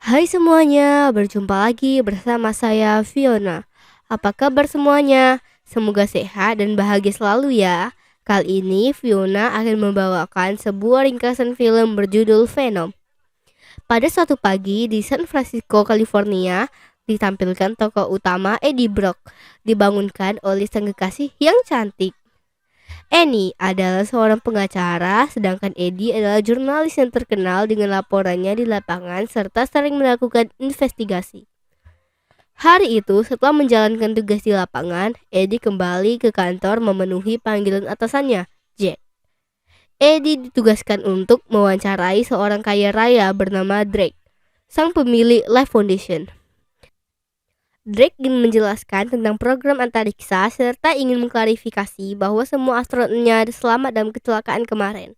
Hai semuanya, berjumpa lagi bersama saya Fiona. Apa kabar semuanya? Semoga sehat dan bahagia selalu ya. Kali ini Fiona akan membawakan sebuah ringkasan film berjudul Venom. Pada suatu pagi di San Francisco, California, ditampilkan tokoh utama Eddie Brock, dibangunkan oleh sang kekasih yang cantik. Annie adalah seorang pengacara, sedangkan Eddie adalah jurnalis yang terkenal dengan laporannya di lapangan serta sering melakukan investigasi. Hari itu, setelah menjalankan tugas di lapangan, Eddie kembali ke kantor memenuhi panggilan atasannya, Jack. Eddie ditugaskan untuk mewawancarai seorang kaya raya bernama Drake, sang pemilik Life Foundation. Drake ingin menjelaskan tentang program antariksa serta ingin mengklarifikasi bahwa semua astronotnya selamat dalam kecelakaan kemarin.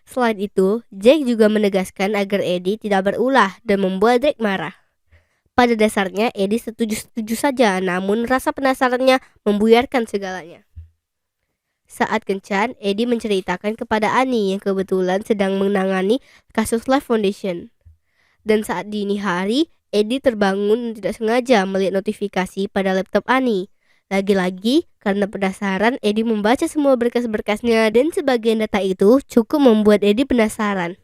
Selain itu, Jack juga menegaskan agar Eddie tidak berulah dan membuat Drake marah. Pada dasarnya, Eddie setuju-setuju saja, namun rasa penasarannya membuyarkan segalanya. Saat kencan, Eddie menceritakan kepada Annie yang kebetulan sedang menangani kasus Life Foundation. Dan saat dini hari, Eddie terbangun dan tidak sengaja melihat notifikasi pada laptop Annie. Lagi-lagi, karena penasaran, Eddie membaca semua berkas-berkasnya dan sebagian data itu cukup membuat Eddie penasaran.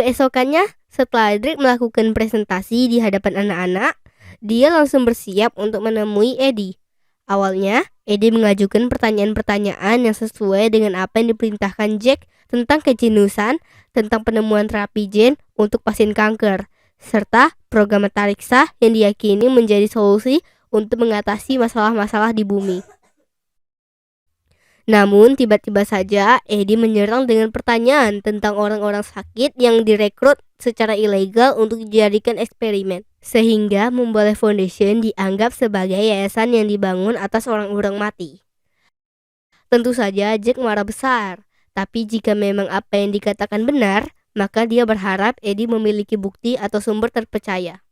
Keesokannya, setelah Drake melakukan presentasi di hadapan anak-anak, dia langsung bersiap untuk menemui Eddie. Awalnya, Eddie mengajukan pertanyaan-pertanyaan yang sesuai dengan apa yang diperintahkan Jack tentang kejeniusan, tentang penemuan terapi gen untuk pasien kanker, serta program antariksa yang diyakini menjadi solusi untuk mengatasi masalah-masalah di bumi. Namun tiba-tiba saja Eddie menyerang dengan pertanyaan tentang orang-orang sakit yang direkrut secara ilegal untuk dijadikan eksperimen, sehingga membuat Foundation dianggap sebagai yayasan yang dibangun atas orang-orang mati. Tentu saja Jack marah besar, tapi jika memang apa yang dikatakan benar, maka dia berharap Eddie memiliki bukti atau sumber terpercaya.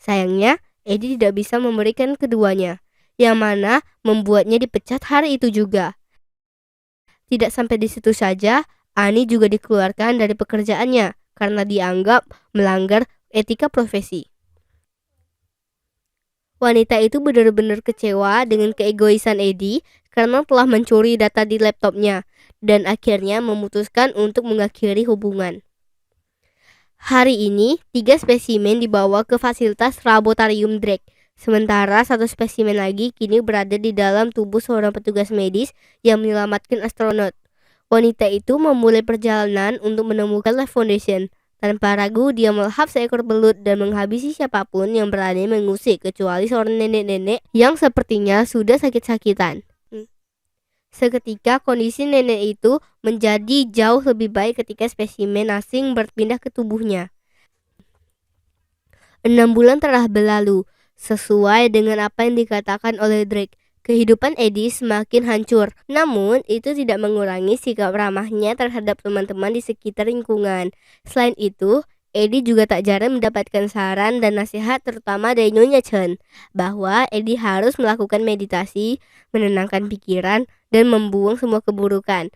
Sayangnya, Eddie tidak bisa memberikan keduanya, yang mana membuatnya dipecat hari itu juga. Tidak sampai di situ saja, Annie juga dikeluarkan dari pekerjaannya karena dianggap melanggar etika profesi. Wanita itu benar-benar kecewa dengan keegoisan Eddie karena telah mencuri data di laptopnya dan akhirnya memutuskan untuk mengakhiri hubungan. Hari ini, 3 spesimen dibawa ke fasilitas laboratorium Drake. Sementara satu spesimen lagi kini berada di dalam tubuh seorang petugas medis yang menyelamatkan astronot. Wanita itu memulai perjalanan untuk menemukan Life Foundation. Tanpa ragu, dia melahap seekor belut dan menghabisi siapapun yang berani mengusik, kecuali seorang nenek-nenek yang sepertinya sudah sakit-sakitan. Seketika kondisi nenek itu menjadi jauh lebih baik ketika spesimen asing berpindah ke tubuhnya. 6 bulan telah berlalu. Sesuai dengan apa yang dikatakan oleh Drake, kehidupan Eddie semakin hancur. Namun, itu tidak mengurangi sikap ramahnya terhadap teman-teman di sekitar lingkungan. Selain itu, Eddie juga tak jarang mendapatkan saran dan nasihat terutama dari Nyonya Chen, bahwa Eddie harus melakukan meditasi, menenangkan pikiran, dan membuang semua keburukan.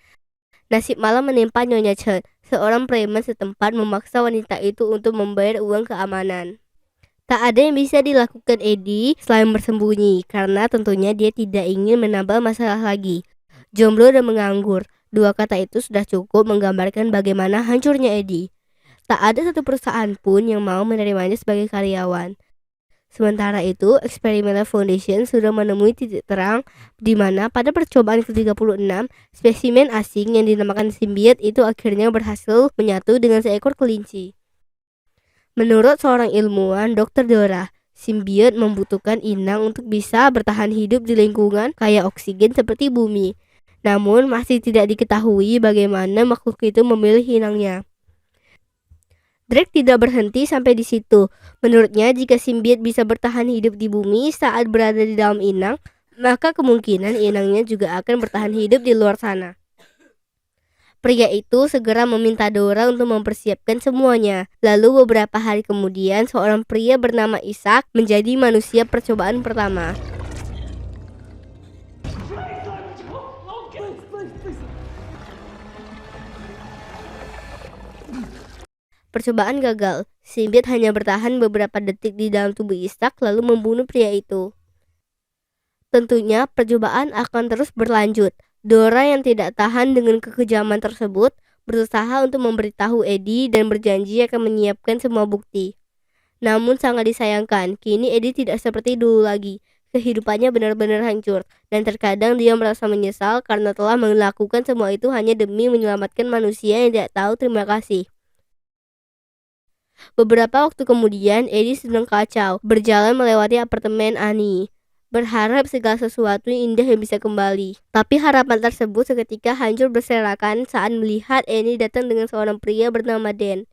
Nasib malam menimpa Nyonya Chen. Seorang preman setempat memaksa wanita itu untuk membayar uang keamanan. Tak ada yang bisa dilakukan Eddie selain bersembunyi, karena tentunya dia tidak ingin menambah masalah lagi. Jomblo dan menganggur, 2 kata itu sudah cukup menggambarkan bagaimana hancurnya Eddie. Tak ada satu perusahaan pun yang mau menerimanya sebagai karyawan. Sementara itu, eksperimen Life Foundation sudah menemui titik terang di mana pada percobaan ke-36, spesimen asing yang dinamakan simbiot itu akhirnya berhasil menyatu dengan seekor kelinci. Menurut seorang ilmuwan, Dr. Dora, simbiot membutuhkan inang untuk bisa bertahan hidup di lingkungan kaya oksigen seperti bumi. Namun masih tidak diketahui bagaimana makhluk itu memilih inangnya. Drake tidak berhenti sampai di situ. Menurutnya, jika simbiot bisa bertahan hidup di bumi saat berada di dalam inang, maka kemungkinan inangnya juga akan bertahan hidup di luar sana. Pria itu segera meminta Dora untuk mempersiapkan semuanya. Lalu beberapa hari kemudian, seorang pria bernama Ishak menjadi manusia percobaan pertama. Percobaan gagal. Simbiot hanya bertahan beberapa detik di dalam tubuh Ishak lalu membunuh pria itu. Tentunya percobaan akan terus berlanjut. Dora yang tidak tahan dengan kekejaman tersebut berusaha untuk memberitahu Eddie dan berjanji akan menyiapkan semua bukti. Namun sangat disayangkan, kini Eddie tidak seperti dulu lagi. Kehidupannya benar-benar hancur, dan terkadang dia merasa menyesal karena telah melakukan semua itu hanya demi menyelamatkan manusia yang tidak tahu terima kasih. Beberapa waktu kemudian, Eddie sedang kacau, berjalan melewati apartemen Annie, berharap segala sesuatu indah yang bisa kembali. Tapi harapan tersebut seketika hancur berserakan saat melihat Annie datang dengan seorang pria bernama Dan.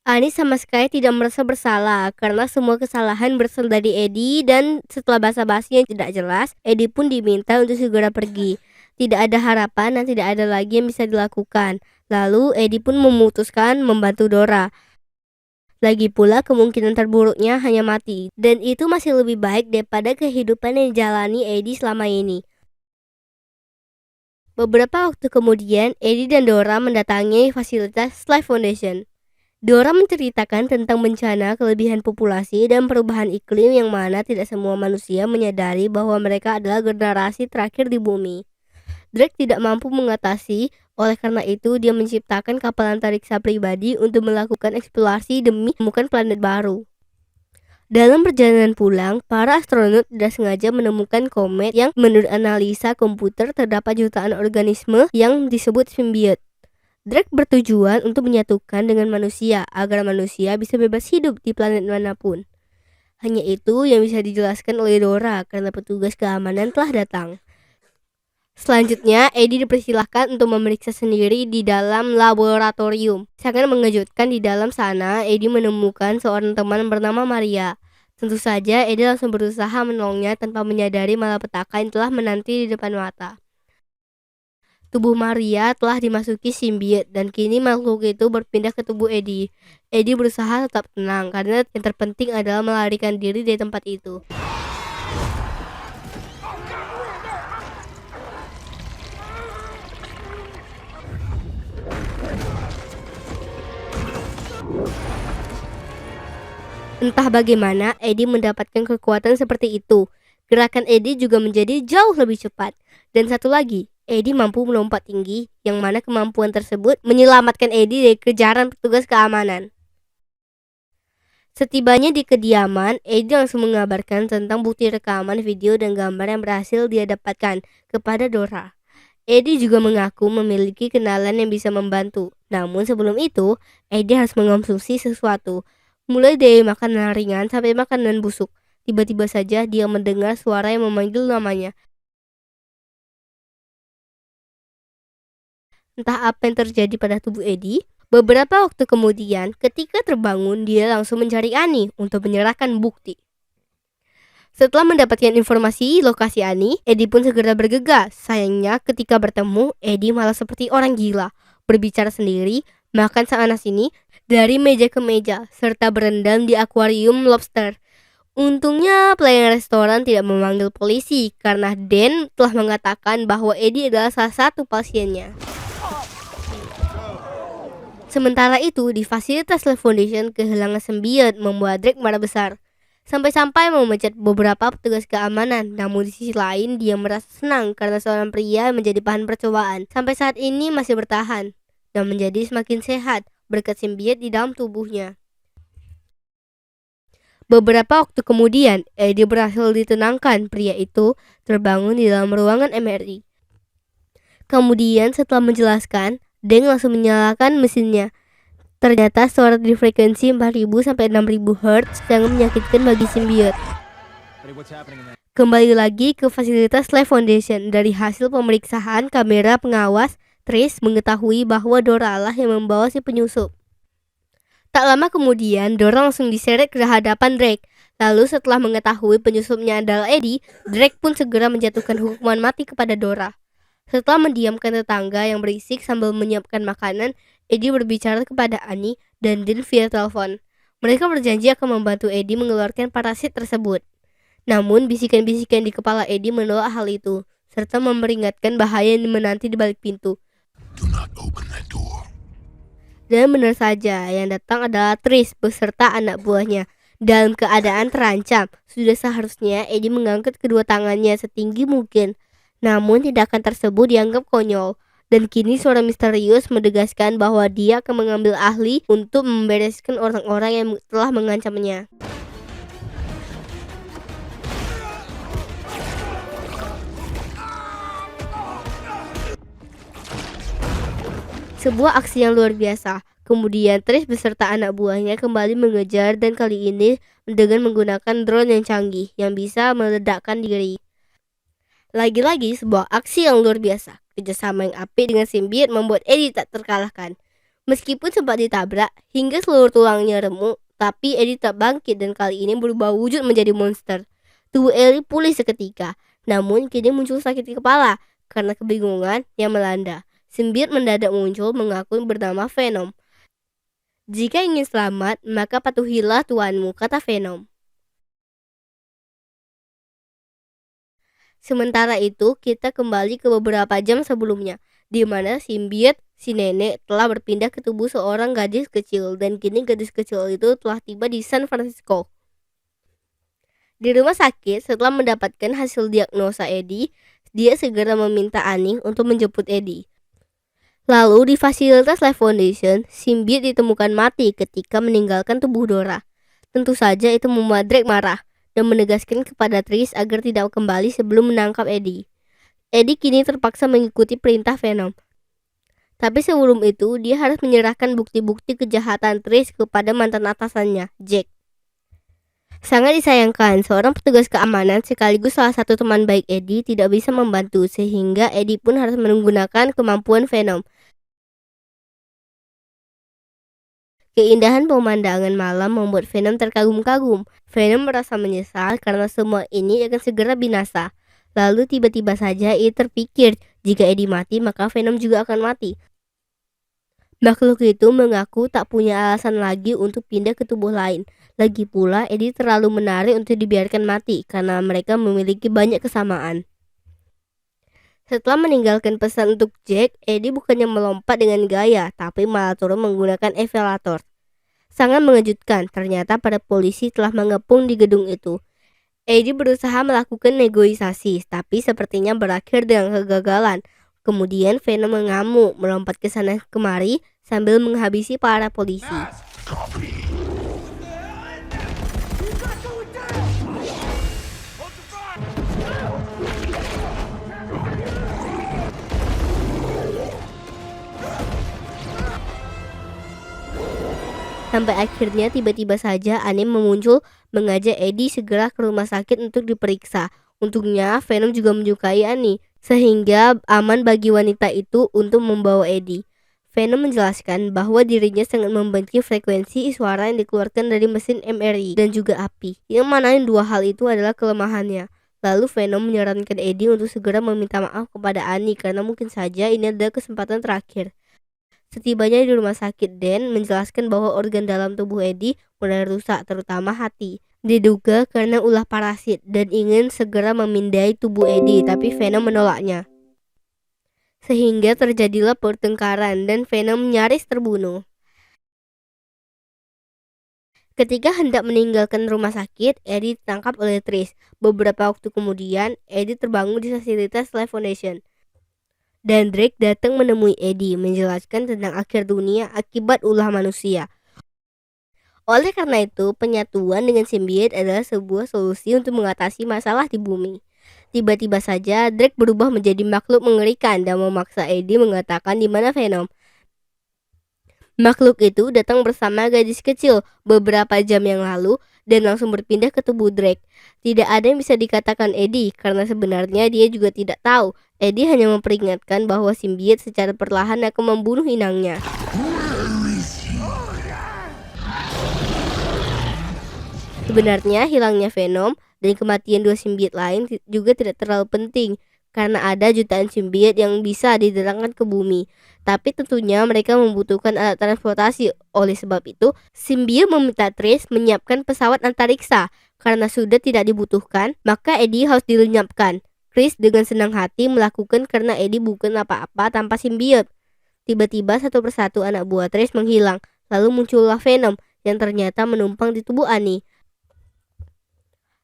Annie sama sekali tidak merasa bersalah karena semua kesalahan berasal dari Eddie, dan setelah basa-basi yang tidak jelas, Eddie pun diminta untuk segera pergi. Tidak ada harapan dan tidak ada lagi yang bisa dilakukan. Lalu Eddie pun memutuskan membantu Dora. Lagi pula kemungkinan terburuknya hanya mati, dan itu masih lebih baik daripada kehidupan yang dijalani Eddie selama ini. Beberapa waktu kemudian, Eddie dan Dora mendatangi fasilitas Life Foundation. Dora menceritakan tentang bencana, kelebihan populasi, dan perubahan iklim yang mana tidak semua manusia menyadari bahwa mereka adalah generasi terakhir di bumi. Drake tidak mampu mengatasi, oleh karena itu dia menciptakan kapal antariksa pribadi untuk melakukan eksplorasi demi menemukan planet baru. Dalam perjalanan pulang, para astronot tidak sengaja menemukan komet yang menurut analisa komputer terdapat jutaan organisme yang disebut simbiot. Drake bertujuan untuk menyatukan dengan manusia agar manusia bisa bebas hidup di planet manapun. Hanya itu yang bisa dijelaskan oleh Dora karena petugas keamanan telah datang. Selanjutnya, Eddie dipersilahkan untuk memeriksa sendiri di dalam laboratorium. Sangat mengejutkan, di dalam sana Eddie menemukan seorang teman bernama Maria. Tentu saja Eddie langsung berusaha menolongnya tanpa menyadari malapetaka yang telah menanti di depan mata. Tubuh Maria telah dimasuki simbiot dan kini makhluk itu berpindah ke tubuh Eddie. Eddie berusaha tetap tenang karena yang terpenting adalah melarikan diri dari tempat itu. Entah bagaimana Eddie mendapatkan kekuatan seperti itu. Gerakan Eddie juga menjadi jauh lebih cepat. Dan satu lagi, Eddie mampu melompat tinggi, yang mana kemampuan tersebut menyelamatkan Eddie dari kejaran petugas keamanan. Setibanya di kediaman, Eddie langsung mengabarkan tentang bukti rekaman video dan gambar yang berhasil dia dapatkan kepada Dora. Eddie juga mengaku memiliki kenalan yang bisa membantu. Namun sebelum itu, Eddie harus mengonsumsi sesuatu, mulai dari makanan ringan sampai makanan busuk. Tiba-tiba saja dia mendengar suara yang memanggil namanya. Entah apa yang terjadi pada tubuh Eddie. Beberapa waktu kemudian, ketika terbangun, dia langsung mencari Annie untuk menyerahkan bukti. Setelah mendapatkan informasi lokasi Annie, Eddie pun segera bergegas. Sayangnya ketika bertemu, Eddie malah seperti orang gila, berbicara sendiri, makan sana-sini, dari meja ke meja, serta berendam di akuarium lobster. Untungnya pelayan restoran tidak memanggil polisi karena Dan telah mengatakan bahwa Eddie adalah salah satu pasiennya. Sementara itu, di fasilitas Life Foundation, kehilangan simbiot membuat Drake marah besar, sampai-sampai memecat beberapa petugas keamanan. Namun di sisi lain, dia merasa senang karena seorang pria menjadi bahan percobaan sampai saat ini masih bertahan dan menjadi semakin sehat berkat simbiot di dalam tubuhnya. Beberapa waktu kemudian, Eddie berhasil ditenangkan. Pria itu terbangun di dalam ruangan MRI. Kemudian setelah menjelaskan, Deng langsung menyalakan mesinnya. Ternyata suara di frekuensi 4000 sampai 6000 Hz sangat menyakitkan bagi simbiot. Kembali lagi ke fasilitas Life Foundation. Dari hasil pemeriksaan kamera pengawas, Trace mengetahui bahwa Dora lah yang membawa si penyusup. Tak lama kemudian, Dora langsung diseret ke hadapan Drake. Lalu setelah mengetahui penyusupnya adalah Eddie, Drake pun segera menjatuhkan hukuman mati kepada Dora. Setelah mendiamkan tetangga yang berisik sambil menyiapkan makanan, Eddie berbicara kepada Annie dan Dan via telepon. Mereka berjanji akan membantu Eddie mengeluarkan parasit tersebut. Namun bisikan-bisikan di kepala Eddie menolak hal itu, serta memperingatkan bahaya yang menanti di balik pintu. Do not open that door. Dan benar saja, yang datang adalah Trish beserta anak buahnya. Dalam keadaan terancam, sudah seharusnya Eddie mengangkat kedua tangannya setinggi mungkin. Namun tindakan tersebut dianggap konyol. Dan kini suara misterius menegaskan bahwa dia akan mengambil ahli untuk membereskan orang-orang yang telah mengancamnya. Sebuah aksi yang luar biasa. Kemudian Trish beserta anak buahnya kembali mengejar dan kali ini dengan menggunakan drone yang canggih yang bisa meledakkan diri. Lagi-lagi sebuah aksi yang luar biasa. Kerjasama yang apik dengan simbionte membuat Eddie tak terkalahkan. Meskipun sempat ditabrak hingga seluruh tulangnya remuk, tapi Eddie tak bangkit dan kali ini berubah wujud menjadi monster. Tubuh Eddie pulih seketika, namun kini muncul sakit di kepala karena kebingungan yang melanda. Simbionte mendadak muncul mengaku bernama Venom. Jika ingin selamat, maka patuhilah tuanmu, kata Venom. Sementara itu, kita kembali ke beberapa jam sebelumnya, di mana simbionte si nenek telah berpindah ke tubuh seorang gadis kecil dan kini gadis kecil itu telah tiba di San Francisco. Di rumah sakit, setelah mendapatkan hasil diagnosa Eddie, dia segera meminta Annie untuk menjemput Eddie. Lalu di fasilitas Life Foundation, simbionte ditemukan mati ketika meninggalkan tubuh Dora. Tentu saja itu membuat Drake marah dan menegaskan kepada Trish agar tidak kembali sebelum menangkap Eddie. Eddie kini terpaksa mengikuti perintah Venom. Tapi sebelum itu, dia harus menyerahkan bukti-bukti kejahatan Trish kepada mantan atasannya, Jack. Sangat disayangkan, seorang petugas keamanan sekaligus salah satu teman baik Eddie tidak bisa membantu sehingga Eddie pun harus menggunakan kemampuan Venom. Keindahan pemandangan malam membuat Venom terkagum-kagum. Venom merasa menyesal karena semua ini akan segera binasa. Lalu tiba-tiba saja ia terpikir, jika Eddie mati maka Venom juga akan mati. Makhluk itu mengaku tak punya alasan lagi untuk pindah ke tubuh lain. Lagi pula Eddie terlalu menarik untuk dibiarkan mati karena mereka memiliki banyak kesamaan. Setelah meninggalkan pesan untuk Jack, Eddie bukannya melompat dengan gaya, tapi malah turun menggunakan eskalator. Sangat mengejutkan, ternyata para polisi telah mengepung di gedung itu. Eddie berusaha melakukan negosiasi, tapi sepertinya berakhir dengan kegagalan. Kemudian Venom mengamuk, melompat ke sana kemari sambil menghabisi para polisi. Sampai akhirnya tiba-tiba saja Annie muncul mengajak Eddie segera ke rumah sakit untuk diperiksa. Untungnya Venom juga menyukai Annie, sehingga aman bagi wanita itu untuk membawa Eddie. Venom menjelaskan bahwa dirinya sangat membenci frekuensi suara yang dikeluarkan dari mesin MRI dan juga api, yang mana dua hal itu adalah kelemahannya. Lalu Venom menyarankan Eddie untuk segera meminta maaf kepada Annie karena mungkin saja ini adalah kesempatan terakhir. Setibanya di rumah sakit, Dan menjelaskan bahwa organ dalam tubuh Eddie mulai rusak, terutama hati. Diduga karena ulah parasit dan ingin segera memindai tubuh Eddie, tapi Venom menolaknya. Sehingga terjadilah pertengkaran dan Venom nyaris terbunuh. Ketika hendak meninggalkan rumah sakit, Eddie ditangkap oleh Trish. Beberapa waktu kemudian, Eddie terbangun di fasilitas Life Foundation. Dan Drake datang menemui Eddie menjelaskan tentang akhir dunia akibat ulah manusia. Oleh karena itu, penyatuan dengan simbionte adalah sebuah solusi untuk mengatasi masalah di bumi. Tiba-tiba saja Drake berubah menjadi makhluk mengerikan dan memaksa Eddie mengatakan di mana Venom. Makhluk itu datang bersama gadis kecil beberapa jam yang lalu dan langsung berpindah ke tubuh Drake. Tidak ada yang bisa dikatakan Eddie karena sebenarnya dia juga tidak tahu. Eddie hanya memperingatkan bahwa simbionte secara perlahan akan membunuh inangnya. Sebenarnya hilangnya Venom dan kematian dua simbionte lain juga tidak terlalu penting karena ada jutaan simbionte yang bisa didatangkan ke bumi. Tapi tentunya mereka membutuhkan alat transportasi. Oleh sebab itu, simbionte meminta Trish menyiapkan pesawat antariksa. Karena sudah tidak dibutuhkan, maka Eddie harus dilenyapkan. Trish dengan senang hati melakukan karena Eddie bukan apa-apa tanpa simbionte. Tiba-tiba satu persatu anak buah Trish menghilang. Lalu muncullah Venom yang ternyata menumpang di tubuh Annie.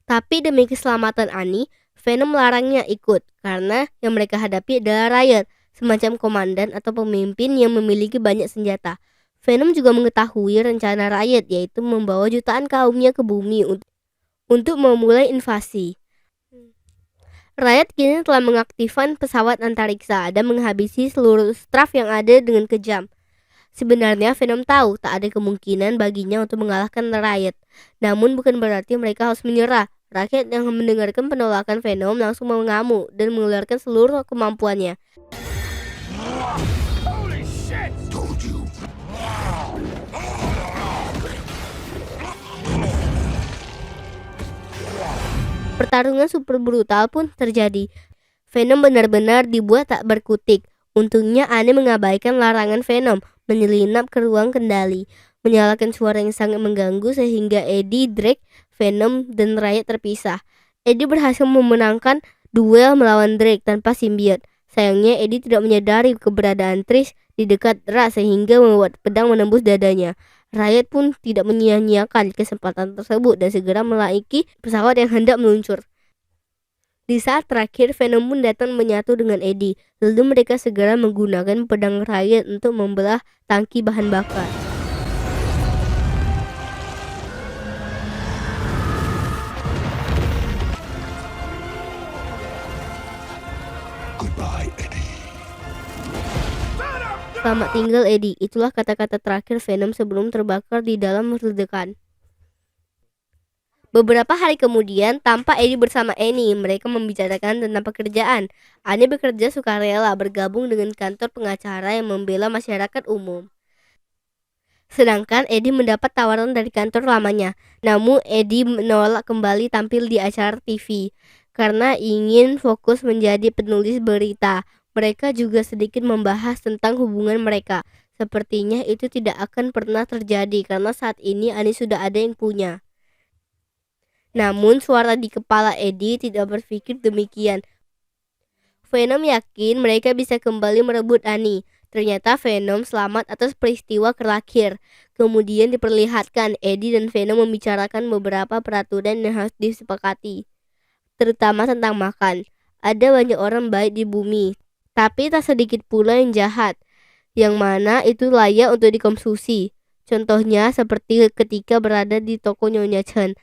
Tapi demi keselamatan Annie, Venom melarangnya ikut karena yang mereka hadapi adalah Riot, semacam komandan atau pemimpin yang memiliki banyak senjata. Venom juga mengetahui rencana Riot, yaitu membawa jutaan kaumnya ke bumi untuk memulai invasi. Riot kini telah mengaktifkan pesawat antariksa dan menghabisi seluruh staf yang ada dengan kejam. Sebenarnya Venom tahu tak ada kemungkinan baginya untuk mengalahkan Riot. Namun bukan berarti mereka harus menyerah. Rakyat yang mendengarkan penolakan Venom langsung mengamuk dan mengeluarkan seluruh kemampuannya. Pertarungan super brutal pun terjadi. Venom benar-benar dibuat tak berkutik. Untungnya Annie mengabaikan larangan Venom menyelinap ke ruang kendali, menyalakan suara yang sangat mengganggu sehingga Eddie, Drake, Venom, dan Riot terpisah. Eddie berhasil memenangkan duel melawan Drake tanpa simbiot. Sayangnya Eddie tidak menyadari keberadaan Trish di dekat Ra sehingga membuat pedang menembus dadanya. Riot pun tidak menyia-nyiakan kesempatan tersebut dan segera menaiki pesawat yang hendak meluncur. Di saat terakhir, Venom pun datang menyatu dengan Eddie. Lalu mereka segera menggunakan pedang Riot untuk membelah tangki bahan bakar. Goodbye, Eddie. Selamat tinggal Eddie, itulah kata-kata terakhir Venom sebelum terbakar di dalam ledakan. Beberapa hari kemudian, tampak Eddie bersama Annie. Mereka membicarakan tentang pekerjaan. Annie bekerja sukarela bergabung dengan kantor pengacara yang membela masyarakat umum. Sedangkan Eddie mendapat tawaran dari kantor lamanya. Namun Eddie menolak kembali tampil di acara TV karena ingin fokus menjadi penulis berita. Mereka juga sedikit membahas tentang hubungan mereka. Sepertinya itu tidak akan pernah terjadi karena saat ini Annie sudah ada yang punya. Namun suara di kepala Eddie tidak berpikir demikian. Venom yakin mereka bisa kembali merebut Annie. Ternyata Venom selamat atas peristiwa terakhir. Kemudian diperlihatkan Eddie dan Venom membicarakan beberapa peraturan yang harus disepakati, terutama tentang makan. Ada banyak orang baik di bumi, tapi tak sedikit pula yang jahat, yang mana itu layak untuk dikonsumsi. Contohnya seperti ketika berada di toko Nyonya Chen.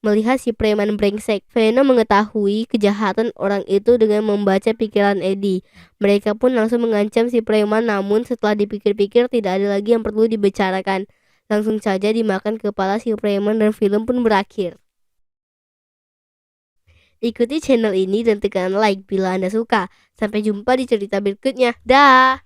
Melihat si preman brengsek, Venom mengetahui kejahatan orang itu dengan membaca pikiran Eddie. Mereka pun langsung mengancam si preman, namun setelah dipikir-pikir tidak ada lagi yang perlu dibicarakan. Langsung saja dimakan kepala si preman dan film pun berakhir. Ikuti channel ini dan tekan like bila Anda suka. Sampai jumpa di cerita berikutnya. Dah.